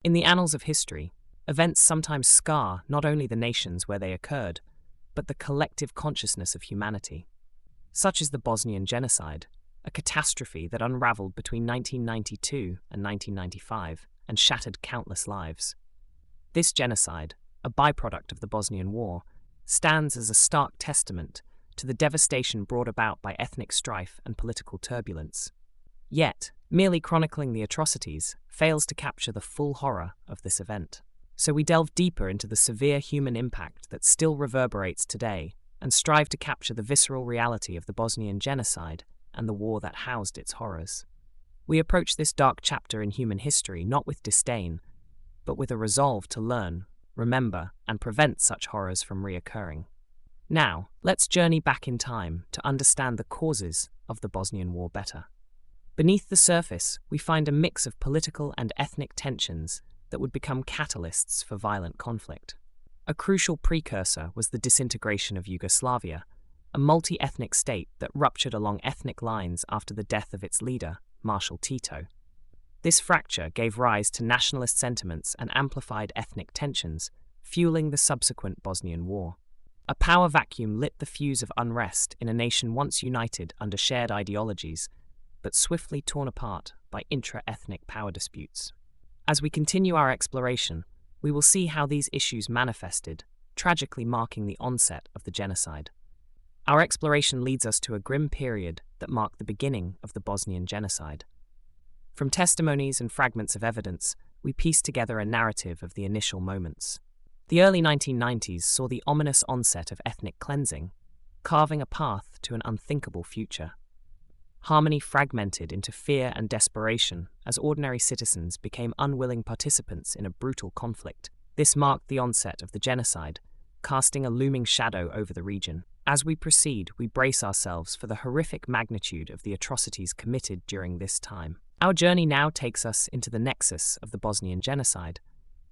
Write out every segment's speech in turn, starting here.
In the annals of history, events sometimes scar not only the nations where they occurred, but the collective consciousness of humanity. Such is the Bosnian Genocide, a catastrophe that unraveled between 1992 and 1995 and shattered countless lives. This genocide, a byproduct of the Bosnian War, stands as a stark testament to the devastation brought about by ethnic strife and political turbulence. Yet, merely chronicling the atrocities fails to capture the full horror of this event. So we delve deeper into the severe human impact that still reverberates today and strive to capture the visceral reality of the Bosnian Genocide and the war that housed its horrors. We approach this dark chapter in human history not with disdain, but with a resolve to learn, remember, and prevent such horrors from reoccurring. Now, let's journey back in time to understand the causes of the Bosnian War better. Beneath the surface, we find a mix of political and ethnic tensions that would become catalysts for violent conflict. A crucial precursor was the disintegration of Yugoslavia, a multi-ethnic state that ruptured along ethnic lines after the death of its leader, Marshal Tito. This fracture gave rise to nationalist sentiments and amplified ethnic tensions, fueling the subsequent Bosnian War. A power vacuum lit the fuse of unrest in a nation once united under shared ideologies, but swiftly torn apart by intra-ethnic power disputes. As we continue our exploration, we will see how these issues manifested, tragically marking the onset of the genocide. Our exploration leads us to a grim period that marked the beginning of the Bosnian Genocide. From testimonies and fragments of evidence, we piece together a narrative of the initial moments. The early 1990s saw the ominous onset of ethnic cleansing, carving a path to an unthinkable future. Harmony fragmented into fear and desperation as ordinary citizens became unwilling participants in a brutal conflict. This marked the onset of the genocide, casting a looming shadow over the region. As we proceed, we brace ourselves for the horrific magnitude of the atrocities committed during this time. Our journey now takes us into the nexus of the Bosnian Genocide,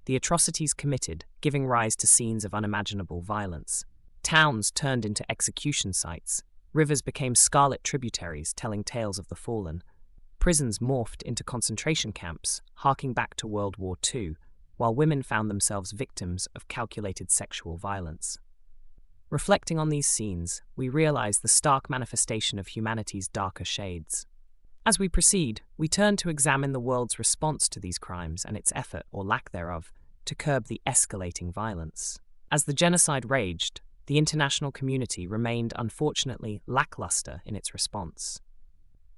the atrocities committed giving rise to scenes of unimaginable violence. Towns turned into execution sites, rivers became scarlet tributaries telling tales of the fallen, prisons morphed into concentration camps, harking back to World War II, while women found themselves victims of calculated sexual violence. Reflecting on these scenes, we realize the stark manifestation of humanity's darker shades. As we proceed, we turn to examine the world's response to these crimes and its effort, or lack thereof, to curb the escalating violence. As the genocide raged, the international community remained unfortunately lackluster in its response.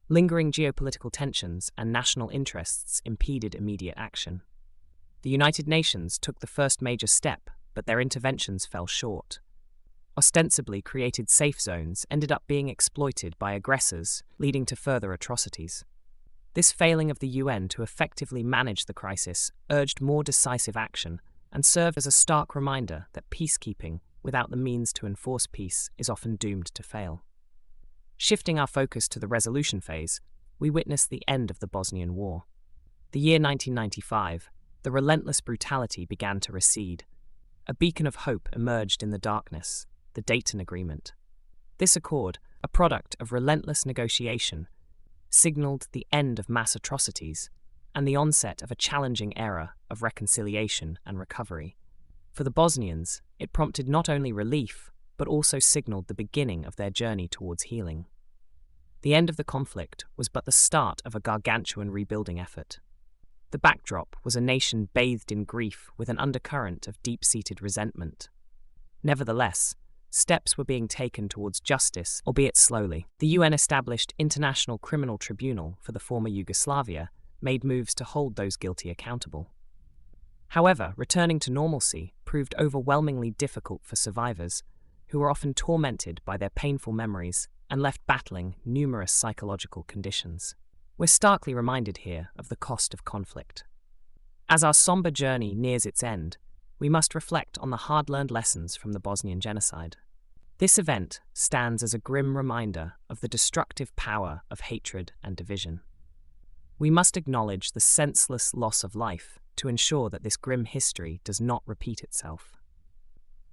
Lingering geopolitical tensions and national interests impeded immediate action. The United Nations took the first major step, but their interventions fell short. Ostensibly created safe zones ended up being exploited by aggressors, leading to further atrocities. This failing of the UN to effectively manage the crisis urged more decisive action and served as a stark reminder that peacekeeping, without the means to enforce peace, is often doomed to fail. Shifting our focus to the resolution phase, we witness the end of the Bosnian War. The year 1995, the relentless brutality began to recede. A beacon of hope emerged in the darkness, the Dayton Agreement. This accord, a product of relentless negotiation, signaled the end of mass atrocities and the onset of a challenging era of reconciliation and recovery. For the Bosnians, it prompted not only relief, but also signaled the beginning of their journey towards healing. The end of the conflict was but the start of a gargantuan rebuilding effort. The backdrop was a nation bathed in grief with an undercurrent of deep-seated resentment. Nevertheless, steps were being taken towards justice, albeit slowly. The UN established International Criminal Tribunal for the former Yugoslavia, made moves to hold those guilty accountable. However, returning to normalcy proved overwhelmingly difficult for survivors, who were often tormented by their painful memories and left battling numerous psychological conditions. We're starkly reminded here of the cost of conflict. As our somber journey nears its end, we must reflect on the hard-learned lessons from the Bosnian Genocide. This event stands as a grim reminder of the destructive power of hatred and division. We must acknowledge the senseless loss of life to ensure that this grim history does not repeat itself.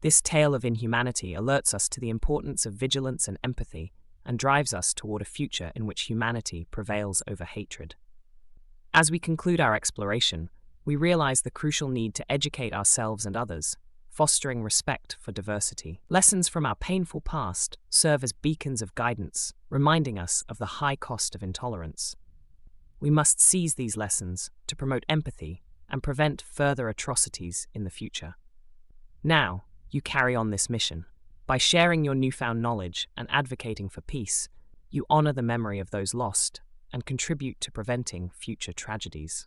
This tale of inhumanity alerts us to the importance of vigilance and empathy and drives us toward a future in which humanity prevails over hatred. As we conclude our exploration, we realize the crucial need to educate ourselves and others, fostering respect for diversity. Lessons from our painful past serve as beacons of guidance, reminding us of the high cost of intolerance. We must seize these lessons to promote empathy and prevent further atrocities in the future. Now, you carry on this mission. By sharing your newfound knowledge and advocating for peace, you honor the memory of those lost and contribute to preventing future tragedies.